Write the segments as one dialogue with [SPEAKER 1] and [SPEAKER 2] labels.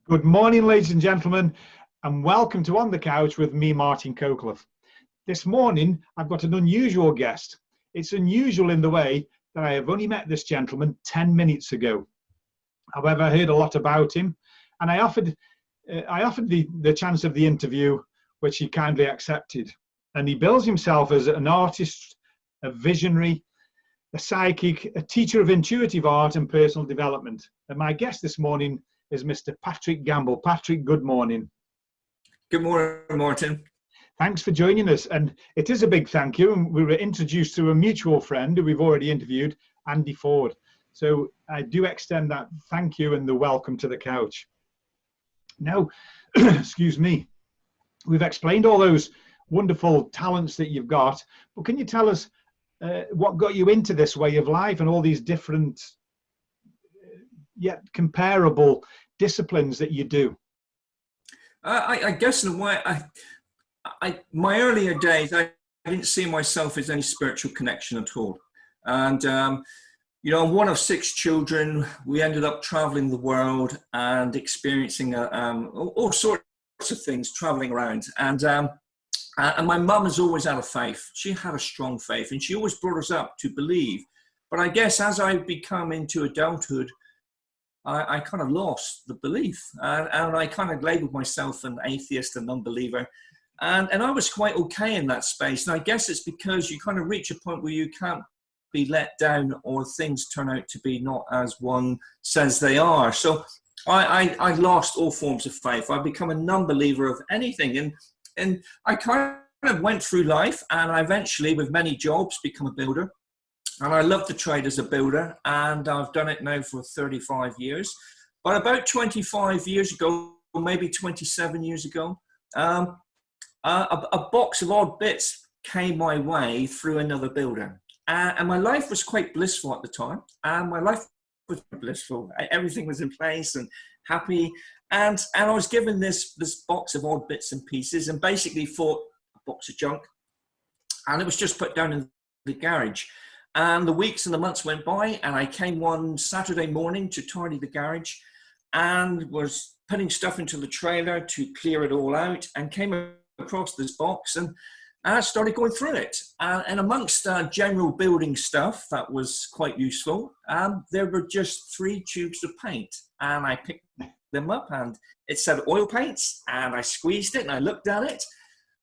[SPEAKER 1] Good morning, ladies and gentlemen, and welcome to On the Couch with me, Martin Coquelin. This morning, I've got an unusual guest. It's unusual in the way that I have only met this gentleman 10 minutes ago. However, I heard a lot about him, and I offered the chance of the interview, which he kindly accepted. And he bills himself as an artist, a visionary, a psychic, a teacher of intuitive art and personal development. And my guest this morning is Mr. Patrick Gamble. Patrick, good morning.
[SPEAKER 2] Good morning, Martin.
[SPEAKER 1] Thanks for joining us. And it is a big thank you. And we were introduced through a mutual friend who we've already interviewed, Andy Ford. So I do extend that thank you and the welcome to the couch. Now, excuse me, we've explained all those wonderful talents that you've got, but can you tell us what got you into this way of life and all these different yet comparable disciplines that you do?
[SPEAKER 2] I guess in a way, my earlier days, I didn't see myself as any spiritual connection at all. And, you know, I'm one of 6 children. We ended up traveling the world and experiencing all sorts of things, traveling around. And my mum has always had a faith. She had a strong faith, and she always brought us up to believe. But I guess as I've become into adulthood, I kind of lost the belief, and I kind of labeled myself an atheist and unbeliever, and I was quite okay in that space. And I guess it's because you kind of reach a point where you can't be let down, or things turn out to be not as one says they are. So I lost all forms of faith. I've become a non-believer of anything, and I kind of went through life, and I eventually, with many jobs, become a builder. And I love the trade as a builder, and I've done it now for 35 years. But about 25 years ago, or maybe 27 years ago, a box of odd bits came my way through another builder. And my life was quite blissful at the time. And my life was blissful. Everything was in place and happy. And I was given this box of odd bits and pieces, and basically thought a box of junk. And it was just put down in the garage. And the weeks and the months went by, and I came one Saturday morning to tidy the garage and was putting stuff into the trailer to clear it all out, and came across this box, and I started going through it. And amongst general building stuff that was quite useful, there were just 3 tubes of paint, and I picked them up, and it said oil paints, and I squeezed it and I looked at it,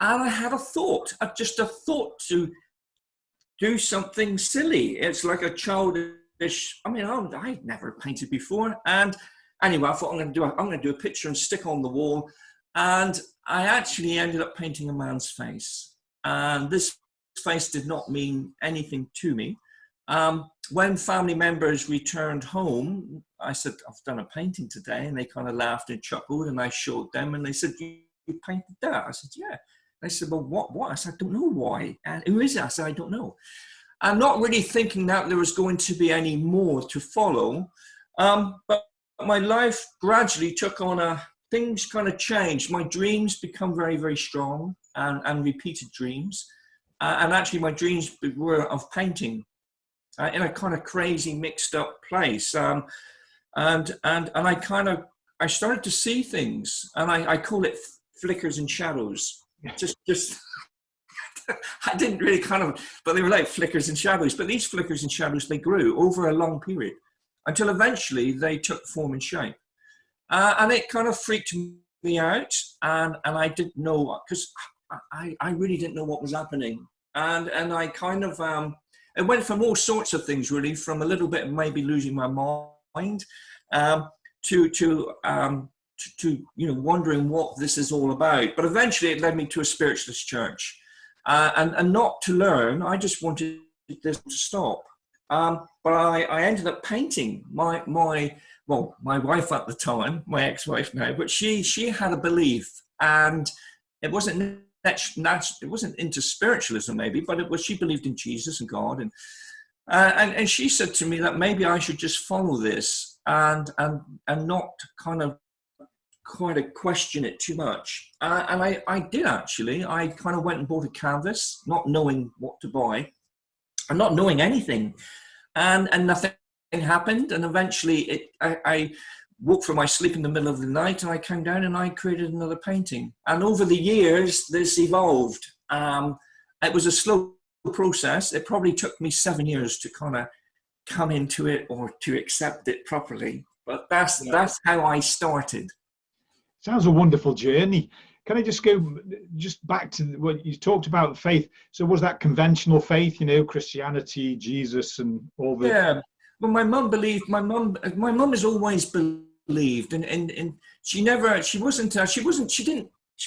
[SPEAKER 2] and I had a thought, just a thought to do something silly. It's like a childish, I mean, I'd never painted before. And anyway, I thought I'm going to do a picture and stick on the wall. And I actually ended up painting a man's face. And this face did not mean anything to me. When family members returned home, I said, I've done a painting today. And they kind of laughed and chuckled, and I showed them, and they said, you painted that? I said, yeah. I said, well, what? I said, I don't know why. And who is it? I said, I don't know. I'm not really thinking that there was going to be any more to follow. But my life gradually took on things kind of changed. My dreams become very, very strong, and repeated dreams. And actually my dreams were of painting in a kind of crazy mixed up place. And I started to see things, and I call it flickers and shadows. Just I didn't really but they were like flickers and shadows. But these flickers and shadows, they grew over a long period until eventually they took form and shape. And it kind of freaked me out, and I didn't know, because I really didn't know what was happening. And I kind of, it went from all sorts of things, really, from a little bit of maybe losing my mind to you know, wondering what this is all about. But eventually it led me to a spiritualist church, and not to learn. I just wanted this to stop. But I ended up painting my wife at the time, my ex-wife now, but she had a belief, and it wasn't into spiritualism maybe, but she believed in Jesus and God, and she said to me that maybe I should just follow this and not kind of question it too much. And I did actually. I kind of went and bought a canvas, not knowing what to buy and not knowing anything. And nothing happened. And eventually woke from my sleep in the middle of the night, and I came down and I created another painting. And over the years, this evolved. It was a slow process. It probably took me 7 years to kind of come into it or to accept it properly. But that's how I started.
[SPEAKER 1] Sounds a wonderful journey. Can I just go back to what you talked about, faith? So was that conventional faith, you know, Christianity, Jesus, and all the...
[SPEAKER 2] Yeah. Well, my mum believed. My mum has always believed, and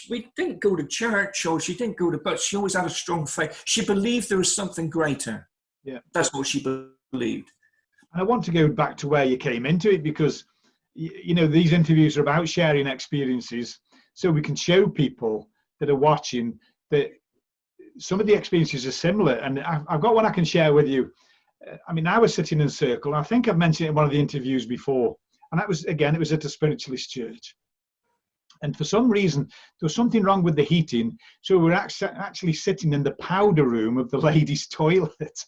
[SPEAKER 2] we didn't go to church, or she didn't go to, but she always had a strong faith. She believed there was something greater.
[SPEAKER 1] Yeah,
[SPEAKER 2] that's what she believed.
[SPEAKER 1] And I want to go back to where you came into it, because you know, these interviews are about sharing experiences, so we can show people that are watching that some of the experiences are similar. And I've got one I can share with you. I mean, I was sitting in a circle. I think I've mentioned it in one of the interviews before, and that was, again, it was at a spiritualist church. And for some reason, there was something wrong with the heating, so we were actually sitting in the powder room of the ladies' toilet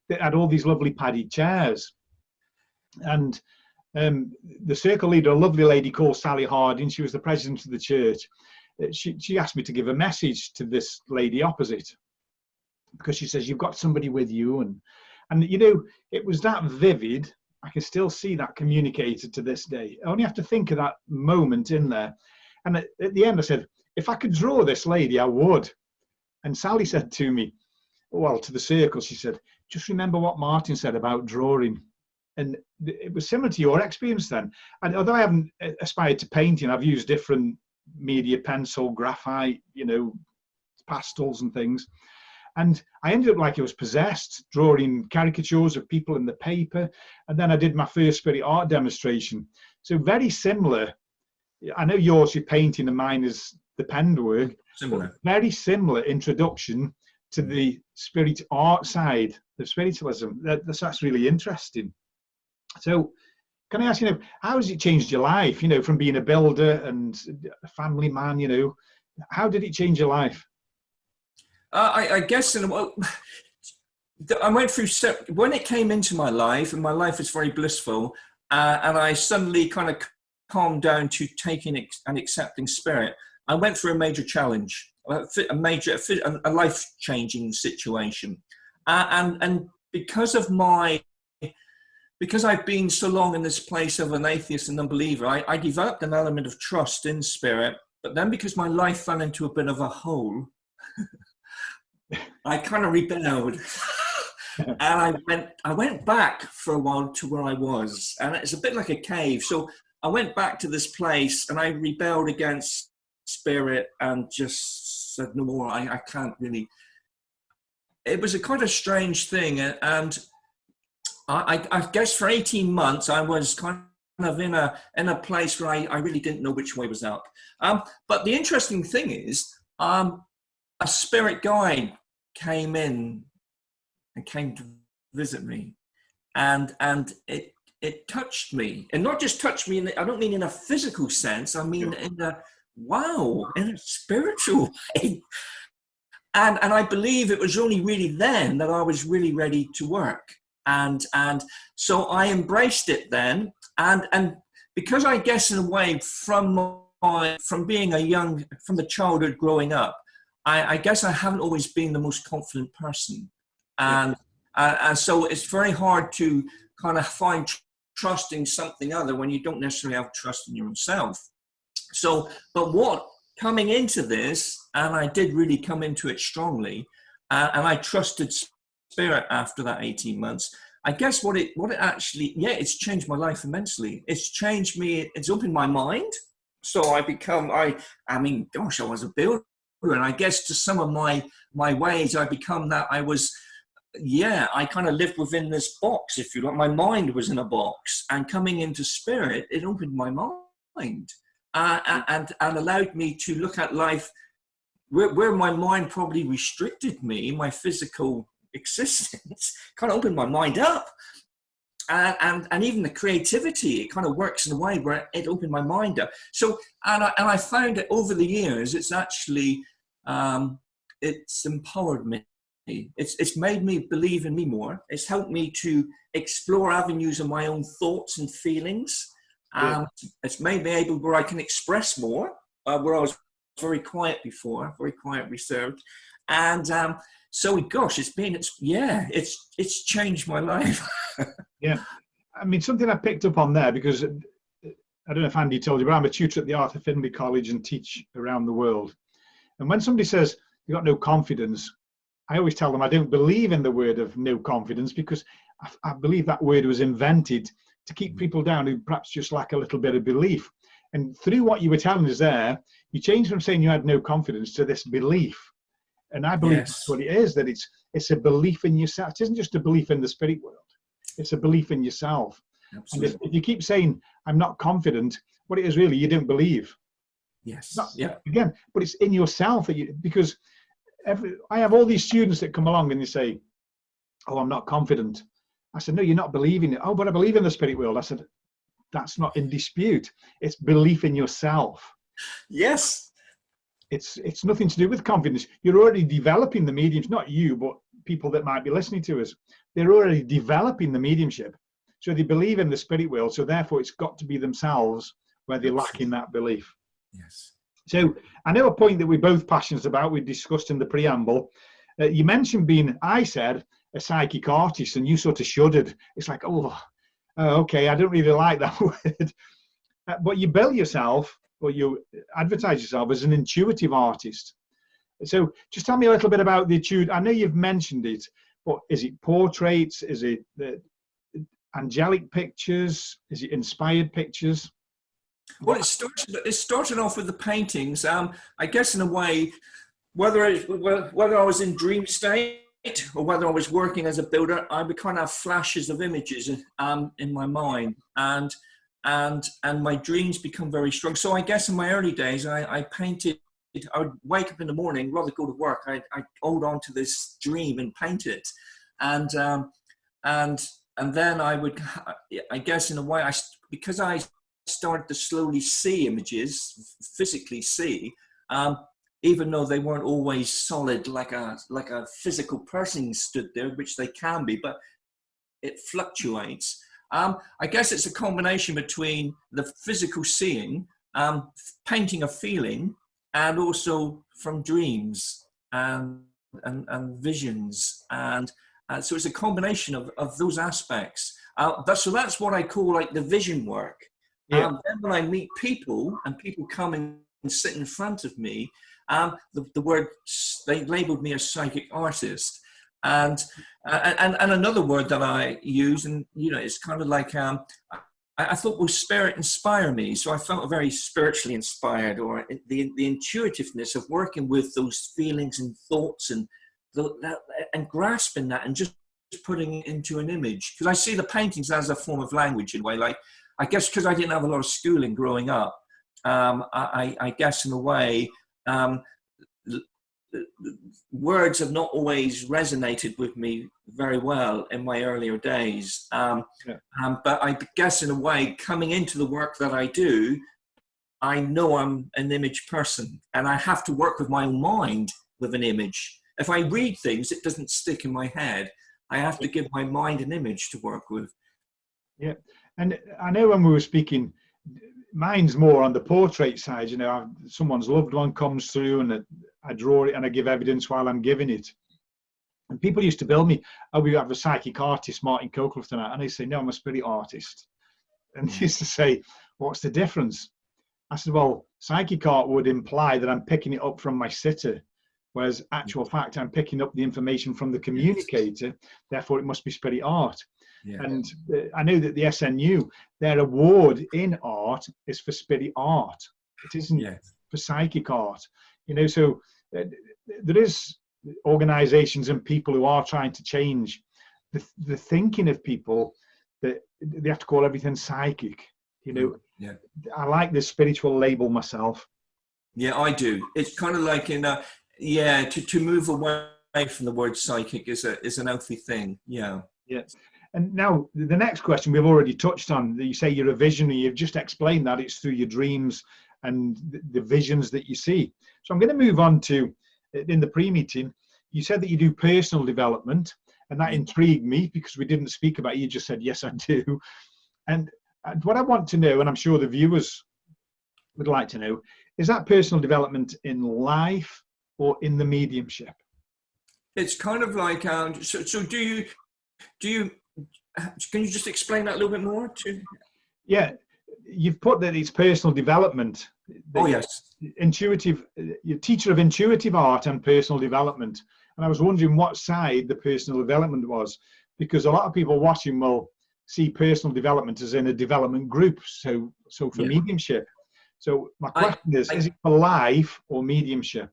[SPEAKER 1] that had all these lovely padded chairs. And the circle leader, a lovely lady called Sally Harding, she was the president of the church. She asked me to give a message to this lady opposite, because she says, you've got somebody with you. And you know, it was that vivid. I can still see that communicated to this day. I only have to think of that moment in there. And at the end I said, if I could draw this lady, I would. And Sally said to me, well, to the circle, she said, just remember what Martin said about drawing. And it was similar to your experience then. And although I haven't aspired to painting, I've used different media, pencil, graphite, you know, pastels and things. And I ended up like I was possessed, drawing caricatures of people in the paper. And then I did my first spirit art demonstration. So very similar. I know yours is painting and mine is the pen work.
[SPEAKER 2] Similar.
[SPEAKER 1] Very similar introduction to the spirit art side of spiritualism. That's really interesting. So can I ask, you know, how has it changed your life, you know, from being a builder and a family man, you know, how did it change your life?
[SPEAKER 2] I guess I went through, when it came into my life, and my life is very blissful, and I suddenly kind of calmed down to taking and accepting spirit, I went through a major challenge, a life-changing situation. And because I've been so long in this place of an atheist and unbeliever, I developed an element of trust in spirit. But then because my life fell into a bit of a hole, I kind of rebelled. And I went back for a while to where I was. And it's a bit like a cave. So I went back to this place and I rebelled against spirit and just said, no more, I can't really. It was a kind of strange thing. And I guess for 18 months, I was kind of in a place where I really didn't know which way was up. But the interesting thing is, a spirit guide came in and came to visit me, and it touched me, and not just touched me. I don't mean in a physical sense. I mean in a spiritual way. And I believe it was only really then that I was really ready to work. And so I embraced it then. And because I guess in a way from being from the childhood growing up, I guess I haven't always been the most confident person. And so it's very hard to kind of find trust in something other when you don't necessarily have trust in your own self. So, but coming into this, and I did really come into it strongly, and I trusted spirit after that 18 months. I guess what it actually, it's changed my life immensely. It's changed me, it's opened my mind. So I mean, gosh, I was a builder, and I guess to some of my ways, I become that I kind of lived within this box, if you like. My mind was in a box, and coming into spirit, it opened my mind and allowed me to look at life where my mind probably restricted me, my physical existence, kind of opened my mind up. And even the creativity, it kind of works in a way where it opened my mind up. So, and I found that over the years, it's actually, it's empowered me. It's made me believe in me more. It's helped me to explore avenues of my own thoughts and feelings.
[SPEAKER 1] Yeah.
[SPEAKER 2] It's made me able where I can express more, where I was very quiet before, very quiet, reserved. And so, gosh, it's changed my life.
[SPEAKER 1] Yeah. I mean, something I picked up on there, because I don't know if Andy told you, but I'm a tutor at the Arthur Findlay College and teach around the world. And when somebody says you've got no confidence, I always tell them I don't believe in the word of no confidence, because I believe that word was invented to keep people down who perhaps just lack a little bit of belief. And through what you were telling us there, you changed from saying you had no confidence to this belief. And I believe that's what it is, that it's a belief in yourself. It isn't just a belief in the spirit world. It's a belief in yourself.
[SPEAKER 2] Absolutely.
[SPEAKER 1] And if you keep saying, I'm not confident, what it is really, you don't believe.
[SPEAKER 2] Yes.
[SPEAKER 1] Again, but it's in yourself that because I have all these students that come along and they say, oh, I'm not confident. I said, no, you're not believing it. Oh, but I believe in the spirit world. I said, that's not in dispute. It's belief in yourself.
[SPEAKER 2] Yes.
[SPEAKER 1] It's nothing to do with confidence. You're already developing the mediums, not you, but people that might be listening to us. They're already developing the mediumship. So they believe in the spirit world. So therefore, it's got to be themselves where they lack in that belief.
[SPEAKER 2] Yes.
[SPEAKER 1] So I know a point that we're both passionate about, we discussed in the preamble. You mentioned being, I said, a psychic artist, and you sort of shuddered. It's like, oh, okay, I don't really like that word. But you bill yourself, or you advertise yourself as an intuitive artist. So just tell me a little bit about the intuitive. I know you've mentioned it, but is it portraits? Is it angelic pictures? Is it inspired pictures?
[SPEAKER 2] Well, it started off with the paintings. I guess in a way, whether I was in dream state or whether I was working as a builder, I would kind of have flashes of images in my mind, and my dreams become very strong. So I guess in my early days, I painted. I would wake up in the morning, rather go to work. I'd hold on to this dream and paint it, and then I would, I guess in a way, because I started to slowly see images, physically see, even though they weren't always solid like a physical person stood there, which they can be, but it fluctuates. I guess it's a combination between the physical seeing, painting a feeling, and also from dreams and visions, and so it's a combination of those aspects. So that's what I call like the vision work.
[SPEAKER 1] Yeah.
[SPEAKER 2] Then when I meet people and people come and sit in front of me, the word, they labeled me a psychic artist, and another word that I use, and it's kind of like I thought, will spirit inspire me? So I felt very spiritually inspired, or the intuitiveness of working with those feelings and thoughts and grasping that and just putting it into an image. Because I see the paintings as a form of language in a way. Like, I guess because I didn't have a lot of schooling growing up, I guess in a way, words have not always resonated with me very well in my earlier days. But I guess in a way, coming into the work that I do, I know I'm an image person, and I have to work with my own mind with an image. If I read things, it doesn't stick in my head. I have to give my mind an image to work with.
[SPEAKER 1] Yeah, and I know when we were speaking, mine's more on the portrait side. Someone's loved one comes through, and I draw it and I give evidence while I'm giving it. And people used to bill me, oh, we have a psychic artist, Martin Cokleth, tonight. And I say, no, I'm a spirit artist. And he used to say, what's the difference? I said, well, psychic art would imply that I'm picking it up from my sitter, whereas actual fact, I'm picking up the information from the communicator. Therefore, it must be spirit art. Yeah. And I know that the SNU, their award in art is for spirit art. It isn't for psychic art. So there is organizations and people who are trying to change the thinking of people, that they have to call everything psychic. I like the spiritual label myself.
[SPEAKER 2] Yeah, I do. It's kind of like to move away from the word psychic is an healthy thing. Yeah.
[SPEAKER 1] And now the next question we've already touched on, that you say you're a visionary. You've just explained that it's through your dreams and the visions that you see. So I'm going to move on to, in the pre-meeting, you said that you do personal development, and that intrigued me because we didn't speak about it. You just said, yes, I do. And And what I want to know, and I'm sure the viewers would like to know, is that personal development in life or in the mediumship?
[SPEAKER 2] It's kind of like, so do you, can you just explain that a little bit more?
[SPEAKER 1] Yeah, you've put that it's personal development.
[SPEAKER 2] Oh, yes.
[SPEAKER 1] Intuitive, you're teacher of intuitive art and personal development. And I was wondering what side the personal development was, because a lot of people watching will see personal development as in a development group. So for mediumship. So my question is it for life or mediumship?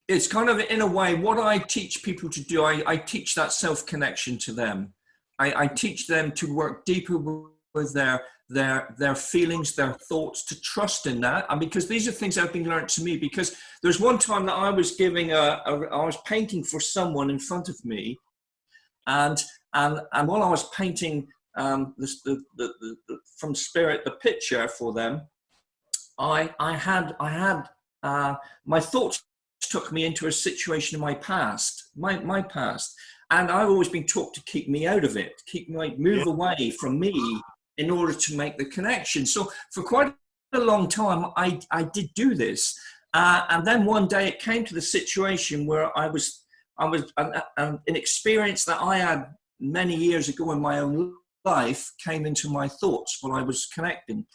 [SPEAKER 2] It's kind of, in a way, what I teach people to do, I teach that self-connection to them. I teach them to work deeper with their feelings, their thoughts, to trust in that. And because these are things that have been learned to me, because there's one time that I was giving I was painting for someone in front of me, and while I was painting from spirit the picture for them, I had my thoughts took me into a situation in my past, my past, and I've always been taught to keep me out of it, move away from me in order to make the connection. So for quite a long time, I did do this, and then one day it came to the situation where I was an experience that I had many years ago in my own life came into my thoughts while I was connecting.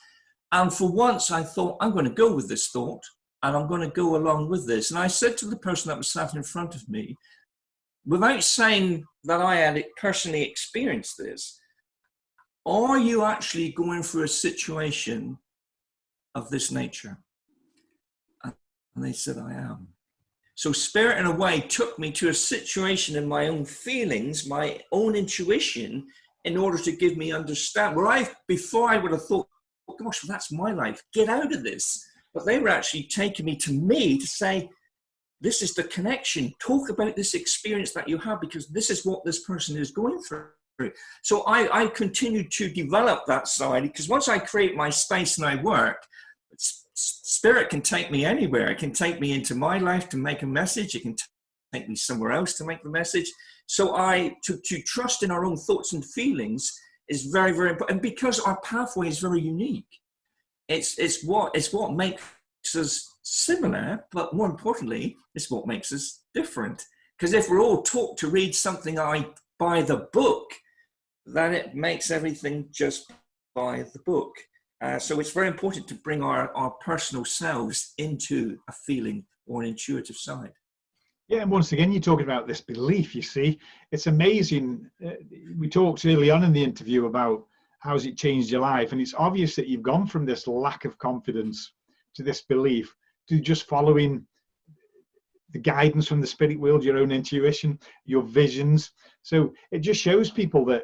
[SPEAKER 2] And for once I thought, I'm going to go with this thought and I'm going to go along with this. And I said to the person that was sat in front of me, without saying that I had personally experienced this, are you actually going through a situation of this nature? And they said, I am. So spirit, in a way, took me to a situation in my own feelings, my own intuition, in order to give me understand. Where before I would have thought, oh gosh, well, that's my life, get out of this. But they were actually taking me to say, this is the connection. Talk about this experience that you have, because this is what this person is going through. So I continued to develop that side, because once I create my space and I work, spirit can take me anywhere. It can take me into my life to make a message. It can take me somewhere else to make the message. So to trust in our own thoughts and feelings is very, very important. And because our pathway is very unique, it's what makes us similar, but more importantly, it's what makes us different. Because if we're all taught to read something by the book, then it makes everything just by the book. So it's very important to bring our personal selves into a feeling or an intuitive side.
[SPEAKER 1] Yeah, and once again, you're talking about this belief, you see. It's amazing. We talked early on in the interview about how's it changed your life, and it's obvious that you've gone from this lack of confidence to this belief, to just following the guidance from the spirit world, your own intuition, your visions. So it just shows people that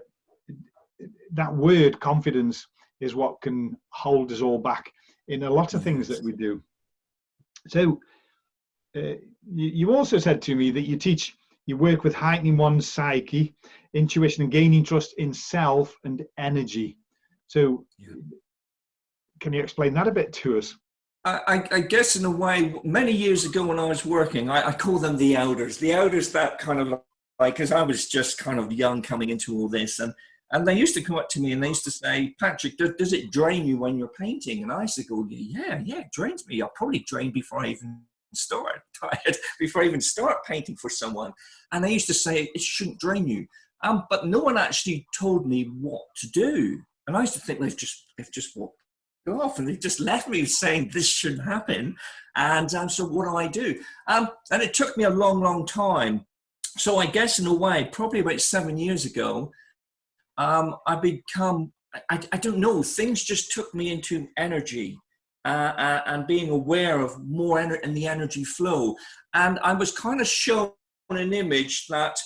[SPEAKER 1] that word confidence is what can hold us all back in a lot of things that we do. So you also said to me that you work with heightening one's psyche, intuition, and gaining trust in self and energy. So can you explain that a bit to us?
[SPEAKER 2] I guess in a way, many years ago when I was working, I call them the elders that kind of like, because I was just kind of young coming into all this, and they used to come up to me and they used to say, Patrick, does it drain you when you're painting? And I used to go, yeah, it drains me. I'll probably drain before I even start painting for someone. And they used to say, it shouldn't drain you. But no one actually told me what to do. And I used to think they've just walked off and they just left me saying this shouldn't happen. And so what do? And it took me a long, long time. So I guess in a way, probably about 7 years ago, I don't know, things just took me into energy and being aware of more in the energy flow. And I was kind of shown an image that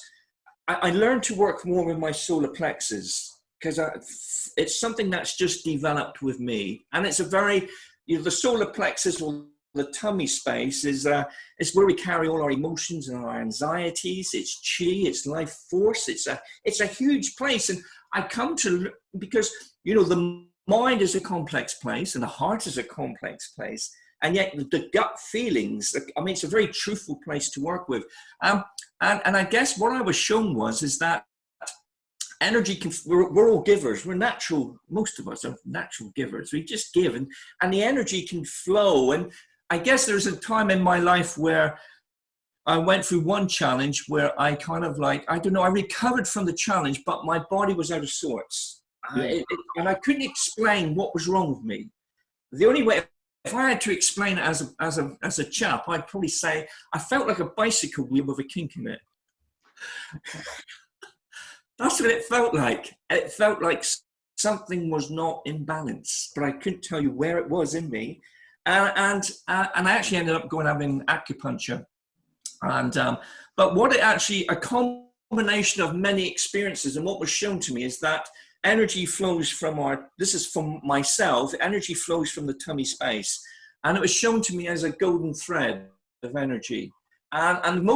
[SPEAKER 2] I learned to work more with my solar plexus, because it's something that's just developed with me. And it's a very, the solar plexus, or the tummy space, is where we carry all our emotions and our anxieties. It's chi, it's life force. It's a huge place. And I come to, because, the mind is a complex place and the heart is a complex place. And yet the gut feelings, it's a very truthful place to work with. And I guess what I was shown is that energy can, we're all givers. We're natural. Most of us are natural givers. We just give, and the energy can flow. And I guess there's a time in my life where I went through one challenge where I kind of like, I don't know, I recovered from the challenge, but my body was out of sorts.
[SPEAKER 1] Yeah.
[SPEAKER 2] And I couldn't explain what was wrong with me. The only way, if I had to explain it as a chap, I'd probably say I felt like a bicycle wheel with a kink in it. That's what it felt like. It felt like something was not in balance, but I couldn't tell you where it was in me. And I actually ended up going having acupuncture. And but what it actually, a combination of many experiences, and what was shown to me is that energy flows from this is from myself, energy flows from the tummy space. And it was shown to me as a golden thread of energy. And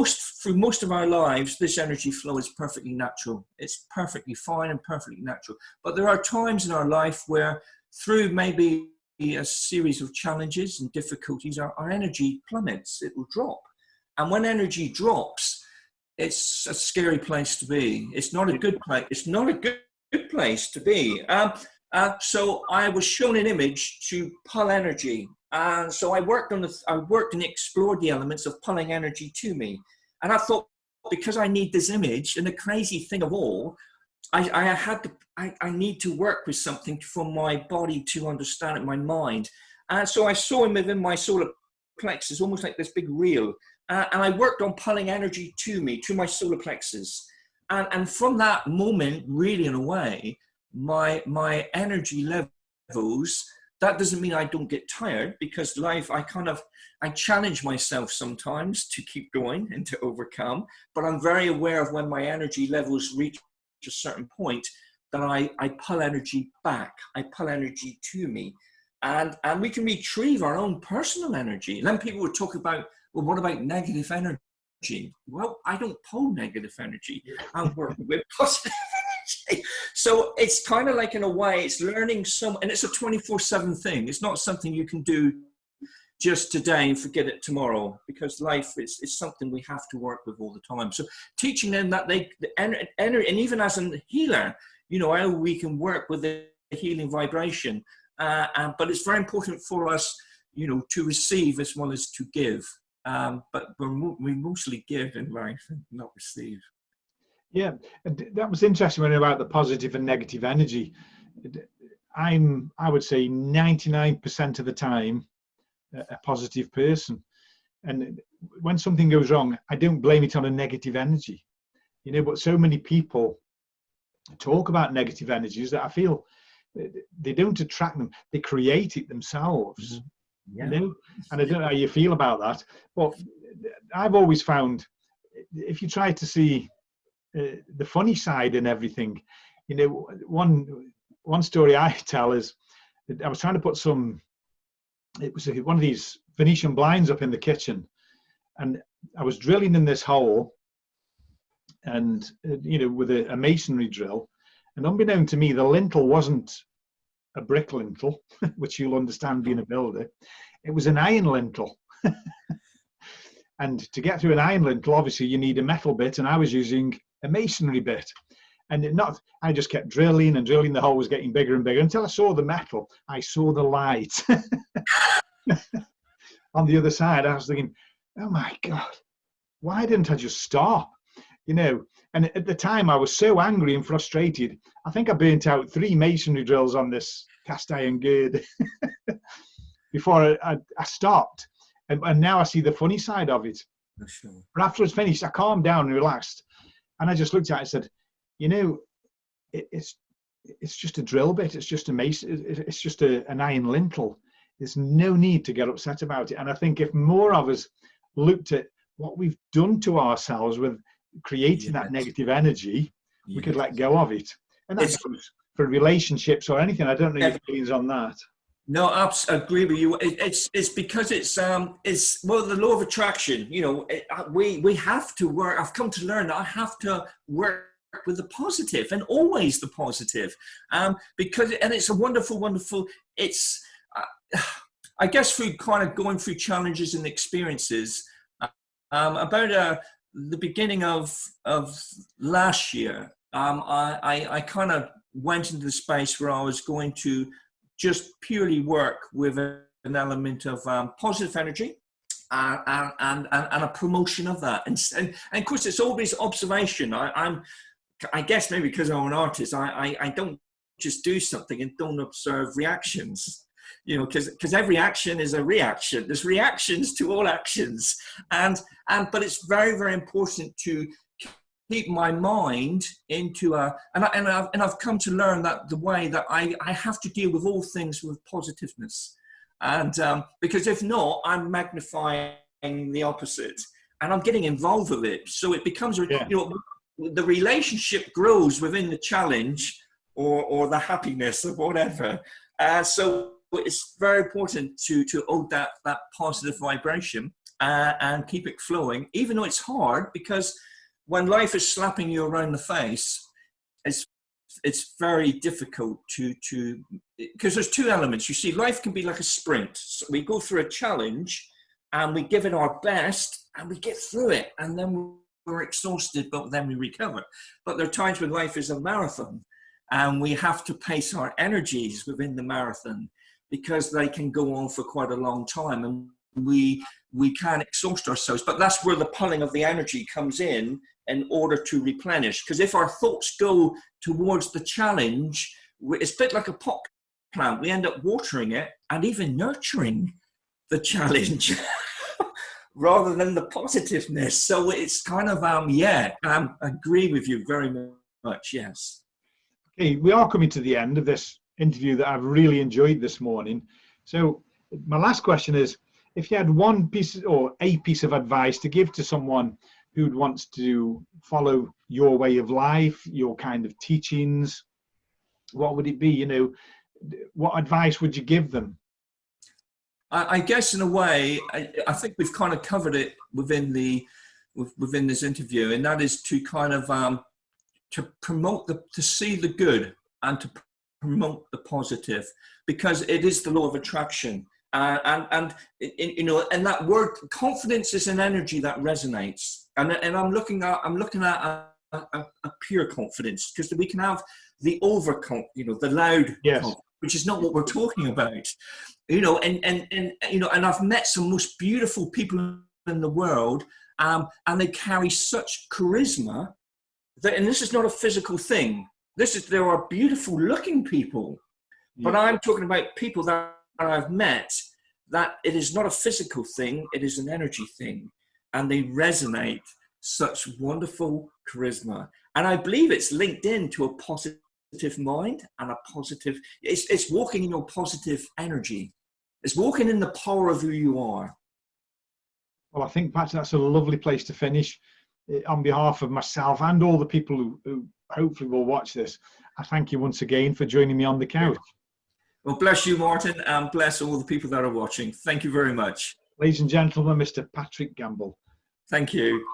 [SPEAKER 2] through most of our lives, this energy flow is perfectly natural. It's perfectly fine and perfectly natural. But there are times in our life where, through maybe a series of challenges and difficulties, our energy plummets. It will drop. And when energy drops, it's a scary place to be. It's not a good place. It's not a good place to be. So I was shown an image to pull energy. And so I worked and explored the elements of pulling energy to me. And I thought, because I need this image, and the crazy thing of all, I need to work with something for my body to understand it, my mind. And so I saw him within my solar plexus, almost like this big reel. And I worked on pulling energy to me, to my solar plexus. And from that moment, really in a way, my energy levels, that doesn't mean I don't get tired, because life, I challenge myself sometimes to keep going and to overcome, but I'm very aware of when my energy levels reach a certain point that I pull energy back, I pull energy to me. And we can retrieve our own personal energy. And then people would talk about, well, what about negative energy? Well, I don't pull negative energy. I'm working with positive energy. So it's kind of like, in a way, it's learning and it's a 24/7 thing. It's not something you can do just today and forget it tomorrow, because life is something we have to work with all the time. So teaching them that and even as a healer, how we can work with the healing vibration. But it's very important for us, to receive as well as to give. But we mostly give in life and not receive.
[SPEAKER 1] Yeah, that was interesting when about the positive and negative energy. I would say 99% of the time a positive person, and when something goes wrong, I don't blame it on a negative energy, but so many people talk about negative energies that I feel they don't attract them, they create it themselves.
[SPEAKER 2] Yeah.
[SPEAKER 1] And I don't know how you feel about that, but I've always found, if you try to see the funny side in everything, one story I tell is I was trying to put it was one of these Venetian blinds up in the kitchen, and I was drilling in this hole, and with a masonry drill, and unbeknown to me, the lintel wasn't a brick lintel, which you'll understand being a builder. It was an iron lintel. And to get through an iron lintel, obviously you need a metal bit, and I was using a masonry bit. And I just kept drilling and drilling. The hole was getting bigger and bigger until I saw the metal. I saw the light on the other side. I was thinking, oh my God, why didn't I just stop? And at the time I was so angry and frustrated. I think I burnt out 3 masonry drills on this cast iron gird before I stopped. And now I see the funny side of it.
[SPEAKER 2] Sure.
[SPEAKER 1] But after it's finished, I calmed down and relaxed. And I just looked at it and said, it's just a drill bit. It's just a mason. It's just an iron lintel. There's no need to get upset about it. And I think if more of us looked at what we've done to ourselves with creating that negative energy, we could let go of it. And that's for relationships or anything. I don't know your feelings on that.
[SPEAKER 2] No, I agree with you. It's because it's the law of attraction. We have to work. I've come to learn that I have to work with the positive, and always the positive, because it's a wonderful. It's I guess through kind of going through challenges and experiences. About the beginning of last year, I kind of went into the space where I was going to just purely work with an element of positive energy and a promotion of that. And of course, it's always observation. I guess maybe because I'm an artist, I don't just do something and don't observe reactions. You know, because every action is a reaction. There's reactions to all actions, but it's very, very important to keep my mind into and I've come to learn that the way that I have to deal with all things with positiveness, and because if not, I'm magnifying the opposite, and I'm getting involved with it. So it becomes, you know, the relationship grows within the challenge or the happiness or whatever. So it's very important to hold that positive vibration and keep it flowing, even though it's hard, because when life is slapping you around the face, it's very difficult because there's two elements. You see, life can be like a sprint. So we go through a challenge and we give it our best and we get through it, and then we're exhausted, but then we recover. But there are times when life is a marathon and we have to pace our energies within the marathon, because they can go on for quite a long time, and we can exhaust ourselves. But that's where the pulling of the energy comes in order to replenish. Because if our thoughts go towards the challenge, it's a bit like a pot plant. We end up watering it and even nurturing the challenge rather than the positiveness. So it's kind of, I agree with you very much, yes.
[SPEAKER 1] Okay, we are coming to the end of this interview that I've really enjoyed this morning. So my last question is, if you had one piece or a piece of advice to give to someone who wants to follow your way of life, your kind of teachings, what would it be? You know, what advice would you give them?
[SPEAKER 2] I guess in a way, I think we've kind of covered it within this interview, and that is to kind of to promote to see the good and to promote the positive, because it is the law of attraction. And you know, and that word confidence is an energy that resonates. And I'm looking at a pure confidence, because we can have the you know, the loud,
[SPEAKER 1] yes,
[SPEAKER 2] which is not what we're talking about. You know, and you know, and I've met some most beautiful people in the world, and they carry such charisma that, and this is not a physical thing. There are beautiful looking people, but I'm talking about people that I've met, that it is not a physical thing, it is an energy thing, and they resonate such wonderful charisma. And I believe it's linked into a positive mind and a positive, it's walking in your positive energy. It's walking in the power of who you are.
[SPEAKER 1] Well, I think, Patrick, that's a lovely place to finish. On behalf of myself and all the people who hopefully will watch this, I thank you once again for joining me on the couch.
[SPEAKER 2] Well, bless you, Martin, and bless all the people that are watching. Thank you very much.
[SPEAKER 1] Ladies and gentlemen, Mr. Patrick Gamble.
[SPEAKER 2] Thank you.